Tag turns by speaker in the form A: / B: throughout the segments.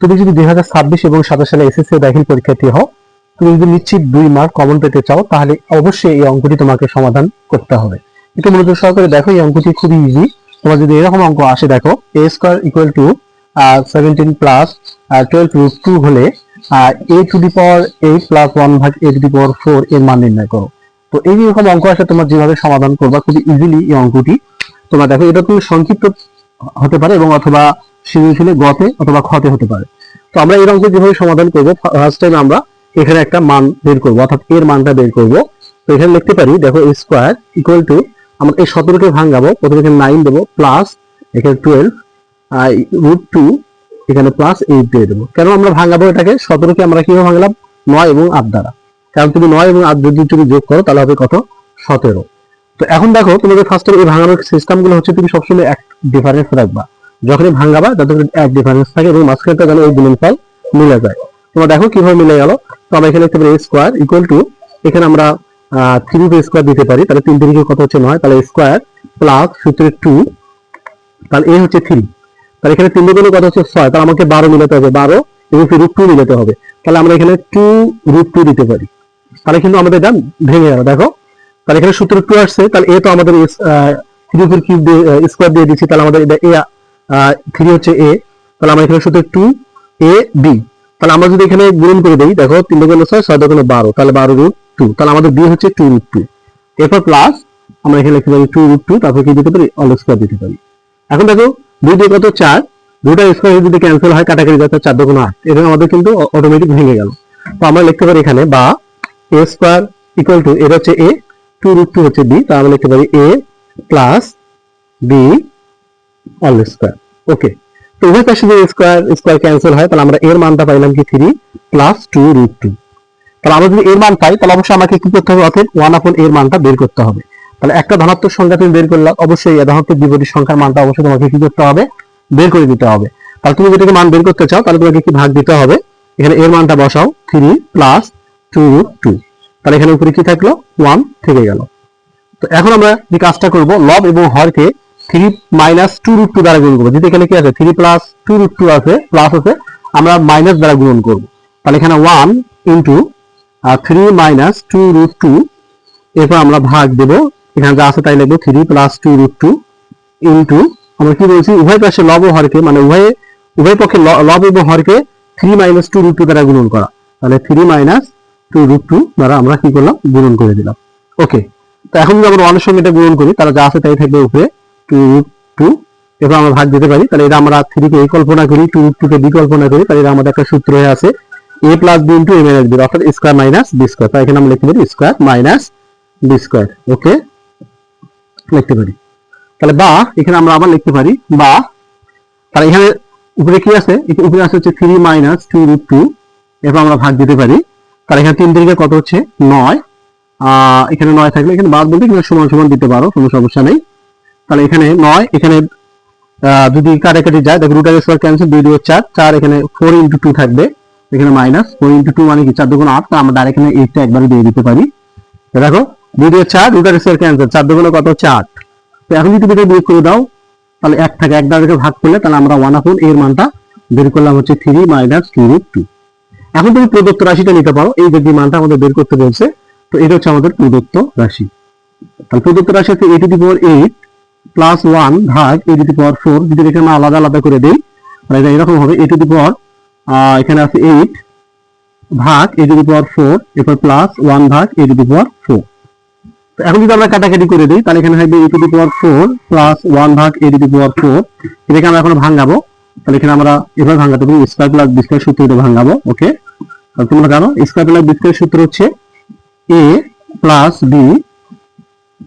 A: তুমি যদি 2026 এবং 27 সালে এসএসসি ও দাখিল পরীক্ষার্থী হও, তুমি যদি নিশ্চিত 2 মার্ক কমন পেতে চাও, তাহলে অবশ্যই এই অঙ্কটি তোমাকে সমাধান করতে হবে। একটু মনোযোগ সহকারে দেখো, এই অঙ্কটি খুবই ইজি। তোমার যদি এরকম অঙ্ক আসে, দেখো a square equal to 17 plus 12 root 2 হলে a to the power 8 plus 1 ভাগ a টু দি পাওয়ার 4 এর মান নির্ণয় করো। তো এই রকম অঙ্ক আসে, তোমার যেভাবে সমাধান করবা খুবই ইজিলি এই অঙ্কটি। তোমরা দেখো, এটা তুমি সংক্ষিপ্ত হতে পারে এবং অথবা সৃজনশীলে গতে অথবা খতে হতে পারে। তো আমরা এই অঙ্ক যেভাবে সমাধান করব, ফার্স্ট টাইম আমরা এখানে একটা মান বের করব, অর্থাৎ এর মানটা বের করব। তো এখানে লিখতে পারি, দেখো a স্কয়ার ইকুয়াল টু, আমরা এই 17 কে ভাঙাবো, প্রথমে এখানে 9 দেবো, প্লাস এখানে 12 রুট 2, এখানে প্লাস 8 দিয়ে দেবো। কেন আমরা ভাঙাবো এটাকে? 17 কে আমরা কিভাবে ভাঙলাম? 9 এবং 8 দ্বারা। কারণ তুমি 9 এবং 8 যদি তুমি যোগ করো, তাহলে হবে কত? 17। তো এখন দেখো, তোমাদের ফার্স্টে এই ভাঙানোর সিস্টেম গুলো হচ্ছে, তুমি সবসময় এক ডিফারেন্স রাখবা। যখনই ভাঙাবা তাদের এক ডিফারেন্স থাকে এবং মাঝখানটা যেন ওই গুণনফল মিলে যায়। তোমরা দেখো কিভাবে মিলে গেল। তো আমরা এখানে লিখতে পারি a স্কয়ার ইকুয়াল টু, এখানে আমরা 3 a স্কয়ার দিতে পারি, তাহলে 3 3 কত হচ্ছে 9, তাহলে a স্কয়ার প্লাস সূত্রে 2, তাহলে a হচ্ছে 3, তাহলে এখানে 3 গুণ কত হচ্ছে 6, তাহলে আমাকে 12 মিলাতে হবে, 12 এবং রুট 2 মিলাতে হবে। তাহলে আমরা এখানে 2 রুট 2 দিতে পারি, তাহলে কিন্তু আমাদের এটা ভেঙে গেল। দেখো, তাহলে এখানে সূত্র 2 আসছে, তাহলে a তো আমাদের 3 উপর কিউব দিয়ে স্কয়ার দিয়ে দিচ্ছি, তাহলে আমাদের এটা a 3 হচ্ছে a, তাহলে আমরা এখানে সূত্র 2 a b, তাহলে আমরা যদি এখানে গুণ করে দেই, দেখো 3 গুণ 6, 6 গুণ 12, তাহলে 12 রুট 2, তাহলে আমাদের b হচ্ছে 2 রুট 2। এরপর প্লাস আমরা এখানে লিখতে পারি 2 রুট 2, তারপর কি দিতে পারি? অল স্কয়ার দিতে পারি। এখন দেখো 2 দিয়ে কত 4, 2টা স্কয়ার যদি ক্যান্সেল হয়, কাটাকাটি যায়, 4 গুণ 8, এটা আমাদের কিন্তু অটোমেটিক ভেঙে গেল। তো আমরা লিখতে পারি এখানে, বা a স্কয়ার ইকুয়াল টু, এটা হচ্ছে a, 2 রুট 2 হচ্ছে b, তাহলে আমরা লিখতে পারি a plus b all square. Okay, তো উভয় পাশে যদি স্কয়ার স্কয়ার ক্যান্সেল হয়, তাহলে আমরা এর মানটা পাইলাম কি 3 প্লাস 2 রুট 2। তাহলে আমরা যদি এর মান পাই, তাহলে অবশ্যই আমাকে কি করতে হবে? অর্থাৎ 1 এর মানটা বের করতে হবে। তাহলে একটা ধনাত্মক সংখ্যা তুমি বের করলে, অবশ্যই ধনাত্মক বিপরীত সংখ্যার মানটা অবশ্যই তোমাকে কি করতে হবে? বের করে দিতে হবে। তাহলে তুমি যেটাকে মান বের করতে চাও, তাহলে তোমাকে কি ভাগ দিতে হবে? এখানে এর মানটা বসাও, 3 প্লাস 2 রুট 2, তাহলে এখানে উপরে কি থাকলো? 1 থেকে গেল। তো এখন আমরা যে কাজটা করব, লব এবং হরকে 3 মাইনাস 2 রুট 2 দ্বারা গুণ করবো। যেহেতু এখানে কি আছে? 3 প্লাস 2 রুট 2 আছে, প্লাস আছে, আমরা মাইনাস দ্বারা গুণ করব। তাহলে এখানে 1 ইন্টু 3 মাইনাস 2 রুট 2, এরপর আমরা ভাগ দেব, এখানে যা আছে তাই লিখবো, 3 প্লাস 2 রুট 2 ইন্টু, আমরা কি বলছি? উভয় পাশে লব ও হরকে, মানে উভয় পক্ষে লব এবং হরকে 3 মাইনাস 2 রুট 2 দ্বারা গুণন করা। তাহলে 3 মাইনাস 2 রুট 2 দ্বারা আমরা কি করলাম? গুণন করে দিলাম। ওকে, তো এখন যদি আমরা 1 এর সঙ্গে এটা গুণন করি, তাহলে যা আছে তাই থাকবে উপরে 2 রুট 2, এবার আমরা ভাগ দিতে পারি। তাহলে এটা আমরা 3 কে a কল্পনা করি, 2 রুট 2 কে b কল্পনা করি, তাহলে এটা আমাদের একটা সূত্র হয়ে আছে a plus b into a minus b, অর্থাৎ স্কয়ার মাইনাস b স্কয়ার। তাই এখানে আমরা লিখতে পারি স্কয়ার মাইনাস b স্কয়ার। ওকে, লিখতে পারি। তাহলে বা এখানে আমরা আবার লিখতে পারি বা, তাহলে এখানে উপরে কি আছে? উপরে আছে হচ্ছে 3 মাইনাস 2 রুট 2, এরপর আমরা ভাগ দিতে পারি। তাহলে এখানে 3 থেকে কত হচ্ছে? 9, এখানে 9 থাকলে এখানে বাদ বলতে এখানে সমান সমান দিতে পারো, কোনো সমস্যা নেই। তাহলে এখানে 9, এখানে যদি কাটাকাটি যায়, দেখো রুট স্কয়ার ক্যান্সেল, 2 2 4, 4 এখানে 4 ইন্টু 2 থাকবে, এখানে মাইনাস 4 ইন্টু 2 মানে কি 4 2 8, তা আমরা ডাইরেক্ট এখানে 8টা একবারে দিয়ে দিতে পারি। দেখো 2 2 4, রুট স্কয়ার ক্যান্সেল, 4 2 কত হচ্ছে 8। তো এখন যদি এটা বিয়োগ করে দাও, তাহলে 1 থাকে, 1 দ্বারা ভাগ করলে, তাহলে আমরা 1 এর মানটা বের করলাম হচ্ছে 3 মাইনাস 2 রুট 2। এখন তুমি প্রদত্ত রাশিটা নিতে পারো, এই যে মানটা আমাদের বের করতে বলছে, তো এটা হচ্ছে আমাদের প্রদত্ত রাশি। তাহলে প্রদত্ত রাশি হচ্ছে a to the power 8 plus 1 ভাগ a টু দি পাওয়ার 4। যদি এখানে আলাদা আলাদা করে দেই, তাহলে এটা এরকম হবে, a টু দি পাওয়ার এখানে আছে 8 ভাগ a টু দি পাওয়ার 4, এরপর প্লাস 1 ভাগ a টু দি পাওয়ার 4। তো এখন যদি আমরা কাটাকাটি করে দিই, তাহলে এখানে থাকবে a to the power 4 plus 1 ভাগ a টু দি পাওয়ার 4, এটাকে আমরা এখন ভাঙাবো। তাহলে এখানে আমরা এভাবে ভাঙাতে পারি, স্কয়ার প্লাস বি স্কয়ার সূত্র এটা ভাঙাবো। ওকে, তাহলে তোমরা জানো স্কয়ার প্লাস বি স্কয়ার সূত্র হচ্ছে a plus b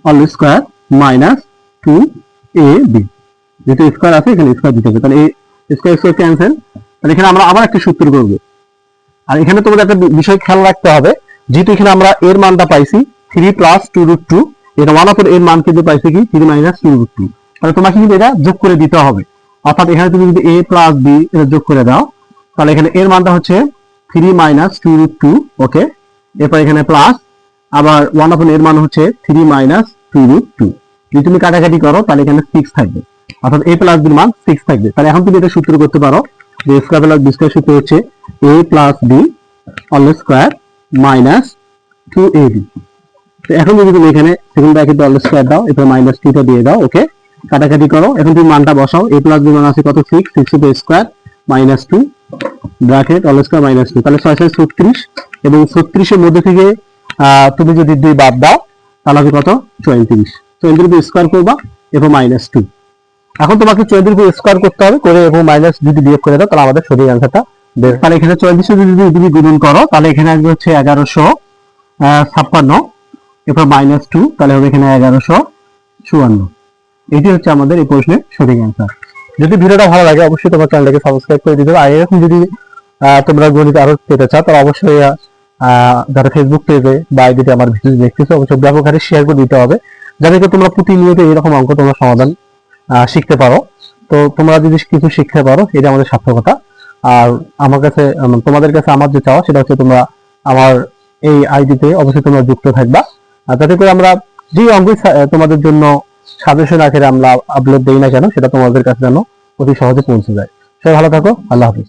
A: all square minus 2ab, যেহেতু স্কয়ার আছে এখানে স্কয়ার দিতে হবে, তাহলে এই স্কয়ার স্কয়ার ক্যান্সেল। তাহলে এখানে আমরা আবার একটা সূত্র করব। আর এখানে তোমাদের একটা বিষয় খেয়াল রাখতে হবে, যেহেতু এখানে আমরা এর মানটা পাইছি 3 প্লাস 2 রুট 2, এটা 1 এর মান কিন্তু পাইছি কি 3 মাইনাস 2 রুট 2, তাহলে তোমাকে কিন্তু এটা যোগ করে দিতে হবে। অর্থাৎ এখানে তুমি যদি a প্লাস b এটা যোগ করে দাও, তাহলে এখানে এর মানটা হচ্ছে 3 মাইনাস 2 রুট 2। ওকে, এরপর এখানে প্লাস আবার 1 এর মান হচ্ছে 3 মাইনাস 2 রুট 2। যদি তুমি কাটাকাটি করো, তাহলে এখানে 6 থাকবে, অর্থাৎ a প্লাস b এর মান 6 থাকবে। তাহলে এখন তুমি এটা সূত্র করতে পারো, যে স্কয়ার প্লাস বি স্কয়ার সূত্র হচ্ছে a plus B all square minus 2ab। তো এখন যদি তুমি এখানে সেকেন্ড ব্র্যাকেটে অল স্কয়ার দাও, এরপর মাইনাস 2 টা দিয়ে দাও, ওকে, কাটাকাটি করো। এখন তুমি মানটা বসাও, a প্লাস বি মান আছে কত 6, 6 এর square minus 2 bracket all square minus 2, তাহলে 6 6 36, এবং 36 এর মধ্যে থেকে তুমি যদি 2 বাদ দাও তাহলে হবে কত 34, 34 স্কয়ার করবা এবং মাইনাস 2। এখন তোমাকে 34 স্কয়ার করতে হবে, করে এবং মাইনাস যদি বিয়োগ করে দাও তাহলে আমাদের সঠিক অ্যান্সারটা বের। তাহলে এখানে 34 যদি তুমি গুণন করো তাহলে এখানে আসবে হচ্ছে 1156, এরপর মাইনাস 2, তাহলে হবে এখানে 1154। এটি হচ্ছে আমাদের এই প্রশ্নের সঠিক অ্যান্সার। যদি ভিডিওটা ভালো লাগে অবশ্যই তোমার চ্যানেলটাকে সাবস্ক্রাইব করে দিতে হবে। আর এরকম যদি তোমরা গণিত আরো পেতে চাও তাহলে অবশ্যই যারা ফেসবুক পেজে বা আইডিতে আমার ভিডিও দেখতেছো অবশ্যই ব্যাপক হারে শেয়ার করে দিতে হবে, যাতে তোমরা প্রতিনিয়ত এরকম অঙ্ক তোমরা সমাধান শিখতে পারো। তো তোমরা যদি কিছু শিখতে পারো এটা আমাদের সার্থকতা। আর আমার কাছে তোমাদের কাছে আমার যে চাওয়া সেটা হচ্ছে তোমরা আমার এই আইডিতে অবশ্যই তোমরা যুক্ত থাকবা, যাতে করে আমরা যে অঙ্ক তোমাদের জন্য সাজেশন আকারে আমরা আপলোড দেই না কেন সেটা তোমাদের কাছে যেন অতি সহজে পৌঁছে যায়। সবাই ভালো থাকো, আল্লাহ হাফিজ।